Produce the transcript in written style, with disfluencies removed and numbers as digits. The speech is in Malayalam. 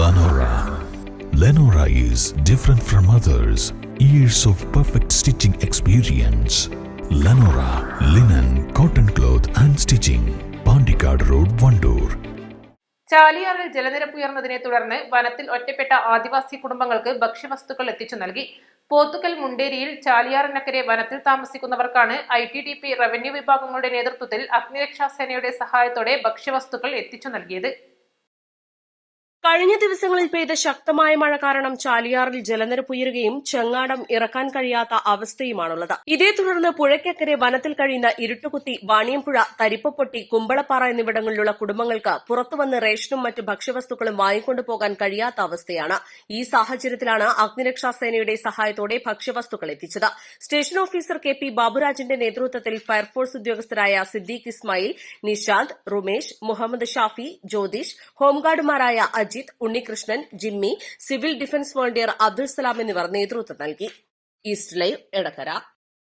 Lenora. Lenora is different from others. Years of perfect stitching experience. Lenora linen, cotton cloth and stitching. Pandikad Road, Vandoor. ചാലിയാറിൽ ജലനിരപ്പ് ഉയർന്നതിനെ തുടർന്ന് വനത്തിൽ ഒറ്റപ്പെട്ട ആദിവാസി കുടുംബങ്ങൾക്ക് ഭക്ഷ്യവസ്തുക്കൾ എത്തിച്ചു നൽകി. പോത്തുക്കൽ മുണ്ടേരിയിൽ ചാലിയാറിനക്കരെ വനത്തിൽ താമസിക്കുന്നവർക്കാണ് ITDP റവന്യൂ വിഭാഗങ്ങളുടെ നേതൃത്വത്തിൽ അഗ്നിരക്ഷാസേനയുടെ സഹായത്തോടെ ഭക്ഷ്യവസ്തുക്കൾ എത്തിച്ചു നൽകിയത്. കഴിഞ്ഞ ദിവസങ്ങളിൽ പെയ്ത ശക്തമായ മഴ കാരണം ചാലിയാറിൽ ജലനിരപ്പ് ഉയരുകയും ചെങ്ങാടം ഇറക്കാൻ കഴിയാത്ത അവസ്ഥയുമാണുള്ളത്. ഇതേ തുടർന്ന് പുഴയ്ക്കക്കരെ വനത്തിൽ കഴിയുന്ന ഇരുട്ടുകുത്തി, വാണിയംപുഴ, തരിപ്പപ്പൊട്ടി, കുമ്പളപ്പാറ എന്നിവിടങ്ങളിലുള്ള കുടുംബങ്ങൾക്ക് പുറത്തുവന്ന് റേഷനും മറ്റ് ഭക്ഷ്യവസ്തുക്കളും വാങ്ങിക്കൊണ്ടു പോകാൻ കഴിയാത്ത അവസ്ഥയാണ്. ഈ സാഹചര്യത്തിലാണ് അഗ്നിരക്ഷാസേനയുടെ സഹായത്തോടെ ഭക്ഷ്യവസ്തുക്കൾ എത്തിച്ചത്. സ്റ്റേഷൻ ഓഫീസർ KP ബാബുരാജിന്റെ നേതൃത്വത്തിൽ ഫയർഫോഴ്സ് ഉദ്യോഗസ്ഥരായ സിദ്ദീഖ് ഇസ്മായിൽ, നിഷാന്ത്, റുമേഷ്, മുഹമ്മദ് ഷാഫി, ജ്യോതിഷ്, ഹോംഗാർഡുമാരായ Ajith, Unnikrishnan, Jimmy, civil defence volunteer Abdul Salam എന്നിവർ നേതൃത്വം നൽകി. East Live, Edakkara.